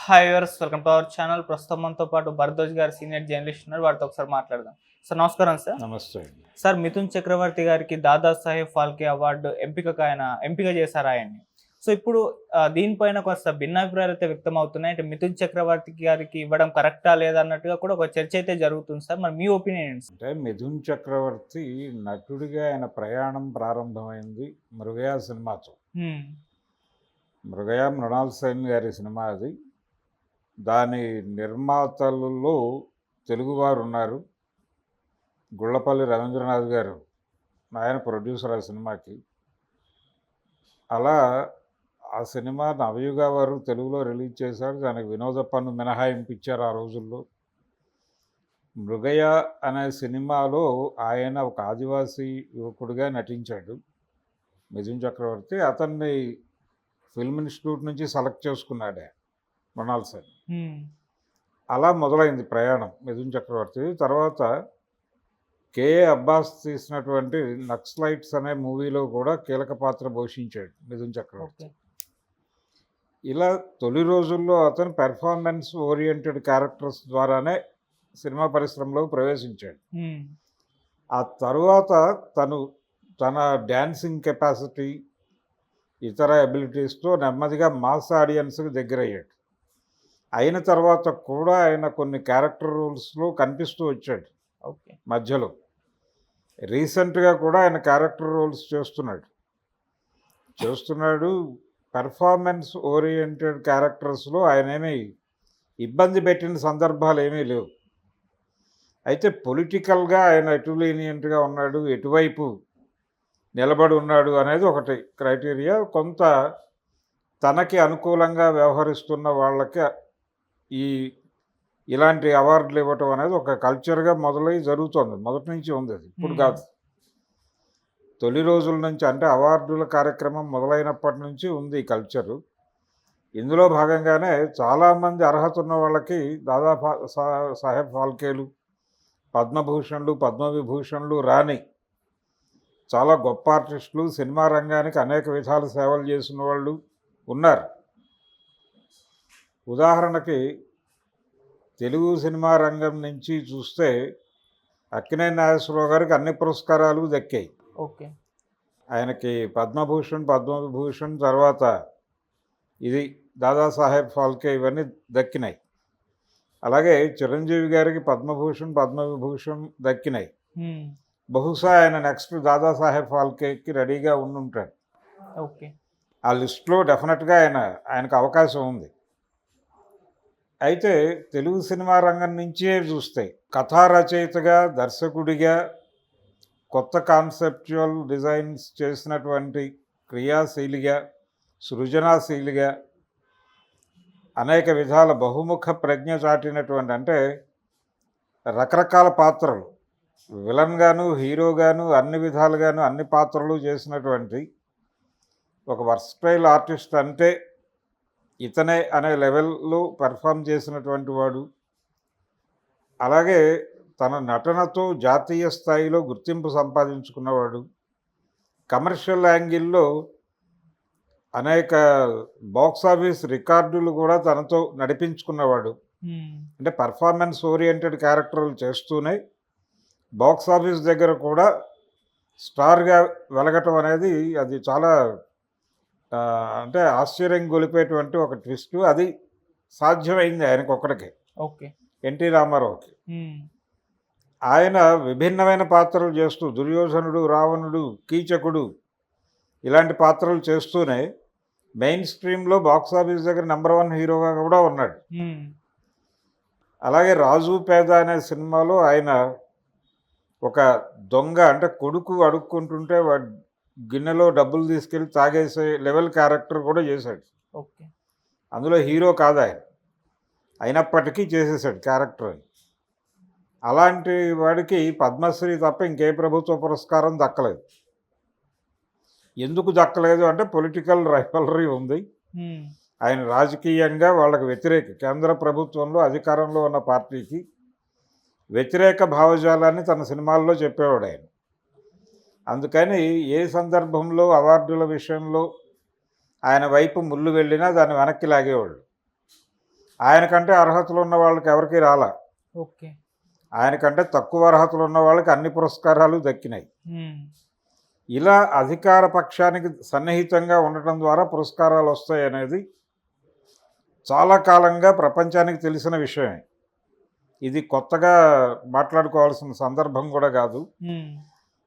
Hi viewers, welcome to our channel. ప్రస్తుతం మనతో పాటు భరద్వాజ్ గారు సీనియర్ జర్నలిస్ట్ ఉన్నారు. వారితో ఒకసారి మాట్లాడదాం. సార్ నమస్కారం సార్. నమస్తే అండి. సార్, మిథున్ చక్రవర్తి గారికి దాదాసాహెబ్ ఫాల్కే అవార్డు ఎంపిక చేశారు ఆయన్ని. సో ఇప్పుడు దీనిపైన కొంత భిన్నాభిప్రాయాలు అయితే వ్యక్తం అవుతున్నాయి. అంటే మిథున్ చక్రవర్తి గారికి ఇవ్వడం కరెక్టా లేదా అన్నట్టుగా కూడా ఒక చర్చ అయితే జరుగుతుంది సార్. మరి మీ ఒపీనియన్ ఏంటి సార్? అంటే మిథున్ చక్రవర్తి నటుడిగా ఆయన ప్రయాణం ప్రారంభమైంది మృగయా సినిమాతో. మృగయా మృణాల్ సేన్ గారి సినిమా అది. దాని నిర్మాతలలో తెలుగువారు ఉన్నారు. గుళ్ళపల్లి రవీంద్రనాథ్ గారు ఆయన ప్రొడ్యూసర్ ఆ సినిమాకి. అలా ఆ సినిమా నవయుగ వారు తెలుగులో రిలీజ్ చేశారు. దానికి వినోద పన్ను మినహాయింపు ఇచ్చారు ఆ రోజుల్లో. మృగయ అనే సినిమాలో ఆయన ఒక ఆదివాసీ యువకుడిగా నటించాడు మిథున్ చక్రవర్తి. అతన్ని ఫిల్మ్ ఇన్స్టిట్యూట్ నుంచి సెలెక్ట్ చేసుకున్నాడు మృణాల్ సేన్. అలా మొదలైంది ప్రయాణం మిథున్ చక్రవర్తి. తర్వాత కేఏ అబ్బాస్ తీసినటువంటి నక్సలైట్స్ అనే మూవీలో కూడా కీలక పాత్ర పోషించాడు మిథున్ చక్రవర్తి. ఇలా తొలి రోజుల్లో అతను పెర్ఫార్మెన్స్ ఓరియంటెడ్ క్యారెక్టర్స్ ద్వారానే సినిమా పరిశ్రమలో ప్రవేశించాడు. ఆ తర్వాత తన డ్యాన్సింగ్ కెపాసిటీ, ఇతర అబిలిటీస్తో నెమ్మదిగా మాస్ ఆడియన్స్కి దగ్గరయ్యాడు. అయిన తర్వాత కూడా ఆయన కొన్ని క్యారెక్టర్ రోల్స్లో కనిపిస్తూ వచ్చాడు. మధ్యలో రీసెంట్గా కూడా ఆయన క్యారెక్టర్ రోల్స్ చేస్తున్నాడు. పెర్ఫార్మెన్స్ ఓరియంటెడ్ క్యారెక్టర్స్లో ఆయన ఏమీ ఇబ్బంది పెట్టిన సందర్భాలు ఏమీ లేవు. అయితే పొలిటికల్గా ఆయన ఎటు లీనియంట్గా ఉన్నాడు, ఎటువైపు నిలబడి ఉన్నాడు అనేది ఒకటి క్రైటీరియా. కొంత తనకి అనుకూలంగా వ్యవహరిస్తున్న వాళ్ళకి ఇలాంటి అవార్డులు ఇవ్వటం అనేది ఒక కల్చర్గా మొదలై జరుగుతుంది. మొదటి నుంచి ఉంది అది, ఇప్పుడు కాదు. తొలి రోజుల నుంచి, అంటే అవార్డుల కార్యక్రమం మొదలైనప్పటి నుంచి ఉంది ఈ కల్చరు. ఇందులో భాగంగానే చాలామంది అర్హత ఉన్న వాళ్ళకి దాదా సాహెబ్ ఫాల్కేలు, పద్మభూషణ్లు, పద్మవిభూషణ్లు రాని చాలా గొప్ప ఆర్టిస్టులు, సినిమా రంగానికి అనేక విధాల సేవలు చేసిన వాళ్ళు ఉన్నారు. ఉదాహరణకి తెలుగు సినిమా రంగం నుంచి చూస్తే అక్కినేని నాగేశ్వరరావు గారికి అన్ని పురస్కారాలు దక్కాయి. ఆయనకి పద్మవిభూషణ్ తర్వాత ఇది దాదాసాహెబ్ ఫాల్కే ఇవన్నీ దక్కినాయి. అలాగే చిరంజీవి గారికి పద్మవిభూషణ్ దక్కినాయి. బహుశా ఆయన నెక్స్ట్ దాదాసాహెబ్ ఫాల్కేకి రెడీగా ఉండుంటాడు. ఆ లిస్టులో డెఫినెట్గా ఆయనకు అవకాశం ఉంది. అయితే తెలుగు సినిమా రంగం నుంచే చూస్తే కథా రచయితగా, దర్శకుడిగా, కొత్త కాన్సెప్చువల్ డిజైన్స్ చేసినటువంటి క్రియాశీలిగా, సృజనాశీలిగా, అనేక విధాల బహుముఖ ప్రజ్ఞ చాటినటువంటి, అంటే రకరకాల పాత్రలు, విలన్గాను, హీరోగాను, అన్ని విధాలుగాను అన్ని పాత్రలు చేసినటువంటి ఒక వర్స్టైల్ ఆర్టిస్ట్ అంటే ఇతనే అనే లెవెల్లో పెర్ఫామ్ చేసినటువంటి వాడు. అలాగే తన నటనతో జాతీయ స్థాయిలో గుర్తింపు సంపాదించుకున్నవాడు. కమర్షియల్ యాంగిల్లో అనేక బాక్సాఫీస్ రికార్డులు కూడా తనతో నడిపించుకున్నవాడు. అంటే పర్ఫార్మెన్స్ ఓరియంటెడ్ క్యారెక్టర్లు చేస్తూనే బాక్సాఫీస్ దగ్గర కూడా స్టార్గా వెలగటం అనేది అది చాలా అంటే ఆశ్చర్యం గొలిపేటువంటి ఒక ట్విస్ట్. అది సాధ్యమైంది ఆయనకు ఒక్కడికే, ఎన్టీ రామారావుకి. ఆయన విభిన్నమైన పాత్రలు చేస్తూ దుర్యోధనుడు, రావణుడు, కీచకుడు ఇలాంటి పాత్రలు చేస్తూనే మెయిన్ స్ట్రీమ్లో బాక్సాఫీస్ దగ్గర #1 హీరోగా కూడా ఉన్నాడు. అలాగే రాజు పేద అనే సినిమాలో ఆయన ఒక దొంగ, అంటే కొడుకు అడుక్కుంటుంటే గిన్నెలో డబ్బులు తీసుకెళ్ళి తాగేసే లెవెల్ క్యారెక్టర్ కూడా చేశాడు. అందులో హీరో కాదు ఆయన, అయినప్పటికీ చేసేసాడు క్యారెక్టర్. అలాంటి వాడికి పద్మశ్రీ తప్ప ఇంకే ప్రభుత్వ పురస్కారం దక్కలేదు. ఎందుకు దక్కలేదు అంటే పొలిటికల్ రైవలరీ ఉంది. ఆయన రాజకీయంగా వాళ్ళకి వ్యతిరేక, కేంద్ర ప్రభుత్వంలో అధికారంలో ఉన్న పార్టీకి వ్యతిరేక భావజాలాన్ని తన సినిమాల్లో చెప్పేవాడు ఆయన. అందుకని ఏ సందర్భంలో అవార్డుల విషయంలో ఆయన వైపు ముళ్ళు వెళ్ళినా దాన్ని వెనక్కి లాగేవాళ్ళు. ఆయనకంటే అర్హతలు ఉన్న వాళ్ళకి ఎవరికి రాలా. ఓకే. ఆయనకంటే తక్కువ అర్హతలు ఉన్న వాళ్ళకి అన్ని పురస్కారాలు దక్కినాయి. హ్మ్. ఇలా అధికార పక్షానికి సన్నిహితంగా ఉండటం ద్వారా పురస్కారాలు వస్తాయనేది చాలా కాలంగా ప్రపంచానికి తెలిసిన విషయమే. ఇది కొత్తగా మాట్లాడుకోవాల్సిన సందర్భం కూడా కాదు. హ్మ్.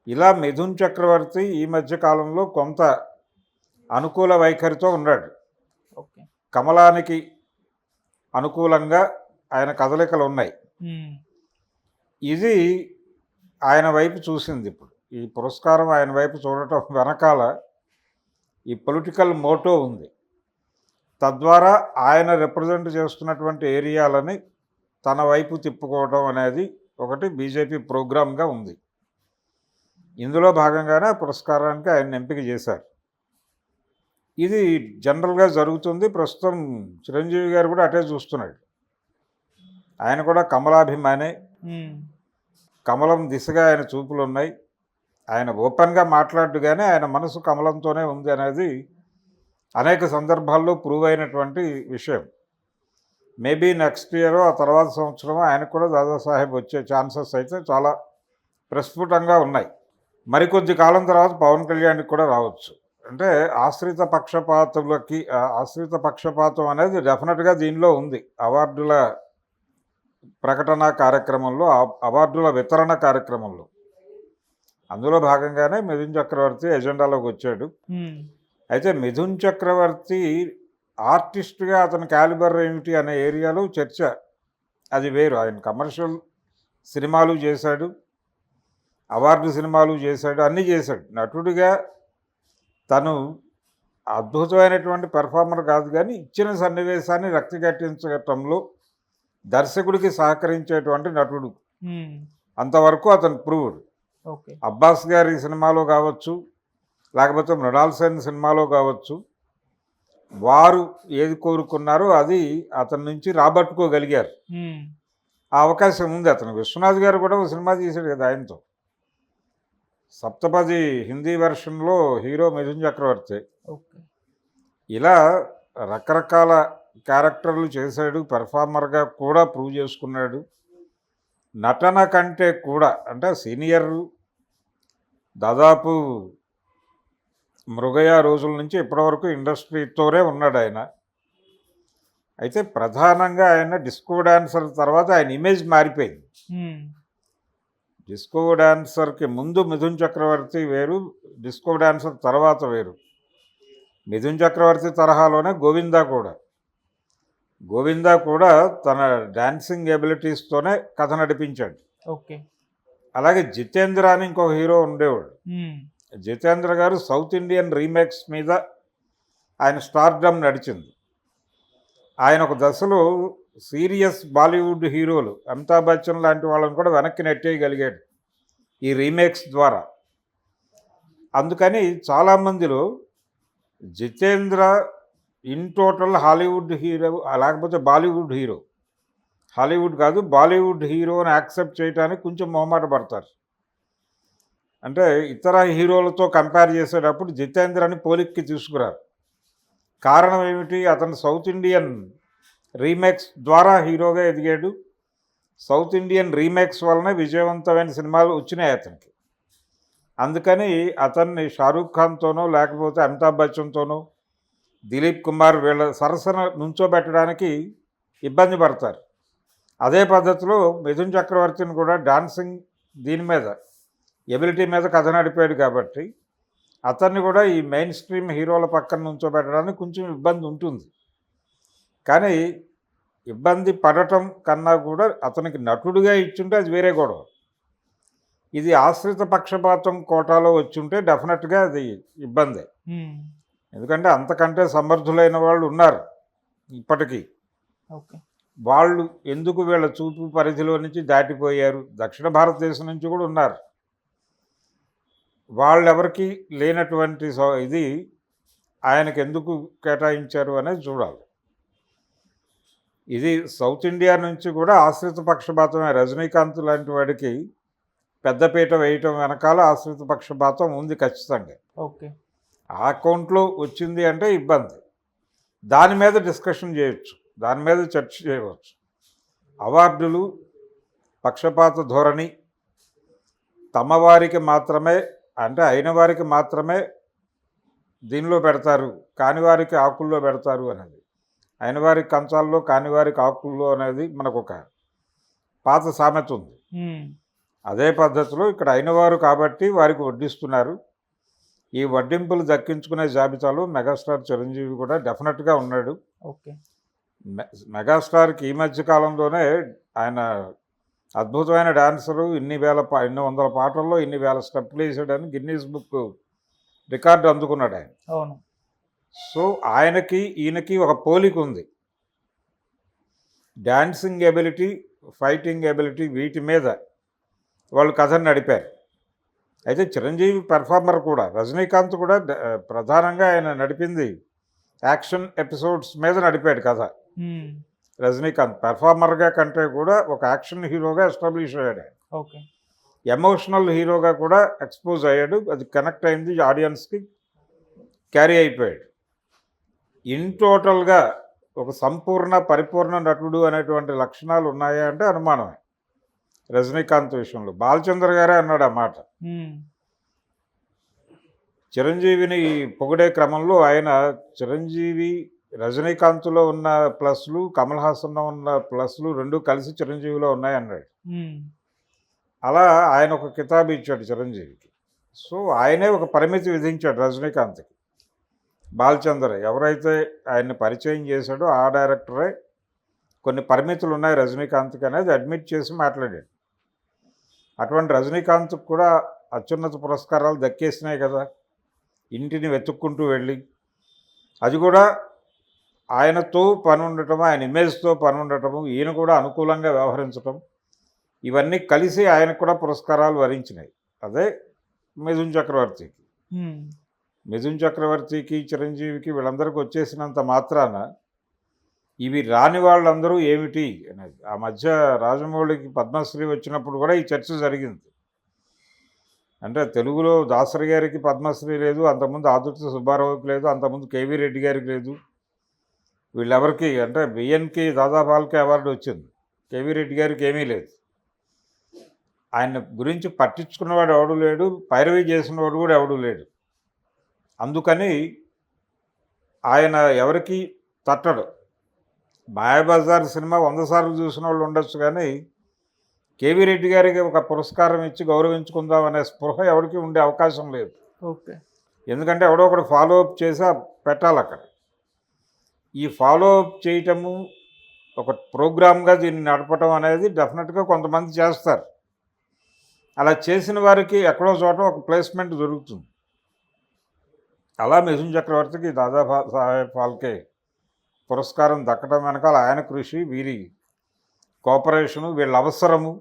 ఇలా మిథున్ చక్రవర్తి ఈ మధ్య కాలంలో కొంత అనుకూల వైఖరితో ఉన్నాడు. ఓకే. కమలానికి అనుకూలంగా ఆయన కదలికలు ఉన్నాయి. హ్మ్. ఇది ఆయన వైపు చూసింది. ఇప్పుడు ఈ పురస్కారం ఆయన వైపు చూడటం వెనకాల ఈ పొలిటికల్ మోటో ఉంది. తద్వారా ఆయన రిప్రజెంట్ చేస్తున్నటువంటి ఏరియాలని తన వైపు తిప్పుకోవడం అనేది ఒకటి బీజేపీ ప్రోగ్రామ్గా ఉంది. ఇందులో భాగంగానే ఆ పురస్కారానికి ఆయన ఎంపిక చేశారు. ఇది జనరల్గా జరుగుతుంది. ప్రస్తుతం చిరంజీవి గారు కూడా అటే చూస్తున్నాడు. ఆయన కూడా కమలాభిమానే. హ్మ్. కమలం దిశగా ఆయన చూపులు ఉన్నాయి. ఆయన ఓపెన్గా మాట్లాడు కానీ ఆయన మనసు కమలంతోనే ఉంది అనేది అనేక సందర్భాల్లో ప్రూవ్ అయినటువంటి విషయం. మేబీ నెక్స్ట్ ఇయర్ ఆ తర్వాత సంవత్సరం ఆయనకు కూడా దాదాసాహెబ్ వచ్చే ఛాన్సెస్ అయితే చాలా ప్రస్ఫుటంగా ఉన్నాయి. మరికొద్ది కాలం తర్వాత పవన్ కళ్యాణ్కి కూడా రావచ్చు. అంటే ఆశ్రిత పక్షపాతం అనేది డెఫినెట్గా దీనిలో ఉంది. అవార్డుల ప్రకటన కార్యక్రమంలో, అవార్డుల వితరణ కార్యక్రమంలో అందులో భాగంగానే మిథున్ చక్రవర్తి ఎజెండాలోకి వచ్చాడు. హ్మ్. అయితే మిథున్ చక్రవర్తి ఆర్టిస్ట్గా అతని క్యాలిబర్ ఏమిటి అనే ఏరియాలో చర్చ అది వేరు. ఆయన కమర్షియల్ సినిమాలు చేశాడు, అవార్డు సినిమాలు చేశాడు, అన్నీ చేశాడు. నటుడిగా తను అద్భుతమైనటువంటి పెర్ఫార్మర్ కాదు, కానీ ఇచ్చిన సన్నివేశాన్ని రక్తి కట్టించటంలో దర్శకుడికి సహకరించేటువంటి నటుడు. హ్మ్. అంతవరకు అతను ప్రూవ్డ్. ఓకే. అబ్బాస్ గారి సినిమాలో కావచ్చు, లేకపోతే మృణాల్ సేన్ సినిమాలో కావచ్చు, వారు ఏది కోరుకున్నారో అది అతని నుంచి రాబట్టుకోగలిగారు. హ్మ్. ఆ అవకాశం ఉంది అతను. విశ్వనాథ్ గారు కూడా ఒక సినిమా తీశాడు కదా ఆయనతో. సప్తపది హిందీ వెర్షన్లో హీరో మిథున్ చక్రవర్తి. ఓకే. ఇలా రకరకాల క్యారెక్టర్లు చేశాడు. పెర్ఫార్మర్గా కూడా ప్రూవ్ చేసుకున్నాడు. నటన కంటే కూడా అంటే సీనియర్ దాదాపు మృగయ రోజుల నుంచి ఇప్పటివరకు ఇండస్ట్రీతోనే ఉన్నాడు ఆయన. అయితే ప్రధానంగా ఆయన డిస్కో డాన్సర్ తర్వాత ఆయన ఇమేజ్ మారిపోయింది. హ్మ్. డిస్కో డాన్సర్కి ముందు మిథున్ చక్రవర్తి వేరు, డిస్కో డాన్సర్ తర్వాత వేరు. మిథున్ చక్రవర్తి తరహాలోనే గోవిందా కూడా తన డాన్సింగ్ ఎబిలిటీస్తోనే కథ నడిపించాడు. ఓకే. అలాగే జితేంద్ర అని ఇంకొక హీరో ఉండేవాడు. హ్మ్. జితేంద్ర గారు సౌత్ ఇండియన్ రీమేక్స్ మీద ఆయన స్టార్డమ్ నడిచింది. ఆయన ఒక దశలో సీరియస్ బాలీవుడ్ హీరోలు అమితాబ్ బచ్చన్ లాంటి వాళ్ళని కూడా వెనక్కి నెట్టేయగలిగాడు ఈ రీమేక్స్ ద్వారా. అందుకని చాలామందిలో Jitendra in total Hollywood hero, లేకపోతే బాలీవుడ్ హీరో, హాలీవుడ్ కాదు బాలీవుడ్ హీరోని యాక్సెప్ట్ చేయడానికి కొంచెం మొహమాట పడతారు. అంటే ఇతర హీరోలతో కంపేర్ చేసేటప్పుడు జితేంద్రని పోలిక్కి తీసుకురారు. కారణం ఏమిటి? అతను సౌత్ ఇండియన్ రీమేక్స్ ద్వారా హీరోగా ఎదిగాడు. సౌత్ ఇండియన్ రీమేక్స్ వలన విజయవంతమైన సినిమాలు వచ్చినాయి అతనికి. అందుకని అతన్ని షారూఖ్ ఖాన్తోనో లేకపోతే అమితాబ్ బచ్చన్తోనో దిలీప్ కుమార్ వీళ్ళ సరసన నుంచోబెట్టడానికి ఇబ్బంది పడతారు. అదే పద్ధతిలో మిథున్ చక్రవర్తిని కూడా డాన్సింగ్ దీని మీద ఎబిలిటీ మీద కథ నడిపాడు కాబట్టి అతన్ని కూడా ఈ మెయిన్ స్ట్రీమ్ హీరోల పక్కన నుంచోబెట్టడానికి కొంచెం ఇబ్బంది ఉంటుంది. కానీ ఇబ్బంది పడటం కన్నా కూడా అతనికి నటుడిగా ఇచ్చుంటే అది వేరే గొడవ. ఇది ఆశ్రిత పక్షపాతం కోటాలో వచ్చుంటే డెఫినెట్గా అది ఇబ్బందే. హ్మ్. ఎందుకంటే అంతకంటే సమర్థులైన వాళ్ళు ఉన్నారు ఇప్పటికీ. ఓకే. వాళ్ళు ఎందుకు వీళ్ళ చూపు పరిధిలో నుంచి దాటిపోయారు? దక్షిణ భారతదేశం నుంచి కూడా ఉన్నారు. వాళ్ళెవరికి లేనటువంటి ఇది ఆయనకు ఎందుకు కేటాయించారు అనేది చూడాలి. ఇది సౌత్ ఇండియా నుంచి కూడా ఆశ్రిత పక్షపాతమే. రజనీకాంత్ లాంటి వాడికి పెద్దపీట వేయటం వెనకాల ఆశ్రిత పక్షపాతం ఉంది ఖచ్చితంగా. ఓకే. ఆ అకౌంట్లో వచ్చింది అంటే ఇబ్బంది. దాని మీద డిస్కషన్ చేయొచ్చు. దాని మీద చర్చ చేయవచ్చు. అవార్డులు పక్షపాత ధోరణి, తమ వారికి మాత్రమే అంటే అయిన వారికి మాత్రమే దీనిలో పెడతారు, కాని వారికి ఆకుల్లో పెడతారు అనేది, అయిన వారికి కంచాల్లో కాని వారికి ఆకుల్లో అనేది మనకు ఒక పాత సామెత ఉంది. అదే పద్ధతిలో ఇక్కడ అయినవారు కాబట్టి వారికి వడ్డిస్తున్నారు. ఈ వడ్డింపులు దక్కించుకునే జాబితాలో మెగాస్టార్ చిరంజీవి కూడా డెఫినెట్గా ఉన్నాడు. ఓకే. మెగాస్టార్కి ఈ మధ్య కాలంలోనే ఆయన అద్భుతమైన డాన్సరు, ఇన్ని వందల పాటల్లో ఇన్ని వేల స్టెప్పులు వేసాడని గిన్నీస్ బుక్ రికార్డు అందుకున్నాడు ఆయన. అవును. సో ఆయనకి ఈయనకి ఒక పోలిక ఉంది. డాన్సింగ్ ఎబిలిటీ, ఫైటింగ్ ఎబిలిటీ, వీటి మీద వాళ్ళు కథను నడిపారు. అయితే చిరంజీవి పెర్ఫార్మర్ కూడా, రజనీకాంత్ కూడా ప్రధానంగా ఆయన నడిపింది యాక్షన్ ఎపిసోడ్స్ మీద నడిపాడు కథ. రజనీకాంత్ పెర్ఫార్మర్గా కంటే కూడా ఒక యాక్షన్ హీరోగా ఎస్టాబ్లిష్ అయ్యాడు. ఓకే. ఎమోషనల్ హీరోగా కూడా ఎక్స్పోజ్ అయ్యాడు. అది కనెక్ట్ అయింది, ఆడియన్స్కి క్యారీ అయిపోయాడు. ఇన్ టోటల్గా ఒక సంపూర్ణ పరిపూర్ణ నటుడు అనేటువంటి లక్షణాలు ఉన్నాయా అంటే అనుమానమే రజనీకాంత్ విషయంలో. బాలచంద్ర గారే అన్నాడు ఆ మాట. చిరంజీవిని పొగిడే క్రమంలో ఆయన చిరంజీవి రజనీకాంత్లో ఉన్న ప్లస్లు, కమల్ హాసన్లో ఉన్న ప్లస్లు రెండు కలిసి చిరంజీవిలో ఉన్నాయన్నాడు. అలా ఆయన ఒక కితాబు ఇచ్చాడు చిరంజీవికి. సో ఆయనే ఒక పరిమితి విధించాడు రజనీకాంత్కి. బాలచంద్ర ఎవరైతే ఆయన్ని పరిచయం చేశాడో ఆ డైరెక్టరే కొన్ని పరిమితులు ఉన్నాయి రజనీకాంత్కి అనేది అడ్మిట్ చేసి మాట్లాడాడు. అటువంటి రజనీకాంత్కి కూడా అత్యున్నత పురస్కారాలు దక్కేసినాయి కదా, ఇంటిని వెతుక్కుంటూ వెళ్ళి. అది కూడా ఆయనతో పని ఉండటము, ఆయన ఇమేజ్తో పని ఉండటము, ఈయన కూడా అనుకూలంగా వ్యవహరించటం, ఇవన్నీ కలిసి ఆయనకు కూడా పురస్కారాలు వరించినాయి. అదే మిథున్ చక్రవర్తికి. మిథున్ చక్రవర్తికి, చిరంజీవికి వీళ్ళందరికీ వచ్చేసినంత మాత్రాన ఇవి రాని వాళ్ళందరూ ఏమిటి అనేది. ఆ మధ్య రాజమౌళికి పద్మశ్రీ వచ్చినప్పుడు కూడా ఈ చర్చ జరిగింది. అంటే తెలుగులో దాసరి గారికి పద్మశ్రీ లేదు, అంతకుముందు ఆదుర్తి సుబ్బారావుకి లేదు, అంతకుముందు కేవీ రెడ్డి గారికి లేదు. వీళ్ళెవరికి అంటే బిఎన్కి దాదాపాల్కే అవార్డు వచ్చింది, కేవీ రెడ్డి గారికి ఏమీ లేదు. ఆయన గురించి పట్టించుకున్నవాడు ఎవడు లేడు, పైరవీ చేసినవాడు కూడా ఎవడు లేడు. అందుకని ఆయన ఎవరికి తట్టడు. మాయాబజార్ సినిమా 100 సార్లు చూసిన వాళ్ళు ఉండొచ్చు, కానీ కేవీ రెడ్డి గారికి ఒక పురస్కారం ఇచ్చి గౌరవించుకుందాం అనే స్పృహ ఎవరికి ఉండే అవకాశం లేదు. ఓకే. ఎందుకంటే ఎవడో ఒకటి ఫాలో అప్ చేసి పెట్టాలి అక్కడ. ఈ ఫాలో అప్ చేయటము, ఒక ప్రోగ్రామ్గా దీన్ని నడపటం అనేది డెఫినెట్గా కొంతమంది చేస్తారు. అలా చేసిన వారికి ఎక్కడో చోట ఒక ప్లేస్మెంట్ దొరుకుతుంది. అలా మిథున్ చక్రవర్తికి దాదాసాహెబ్ ఫాల్కే పురస్కారం దక్కడం వెనకాల ఆయన కృషి, వీరి కోఆపరేషను, వీళ్ళ అవసరము,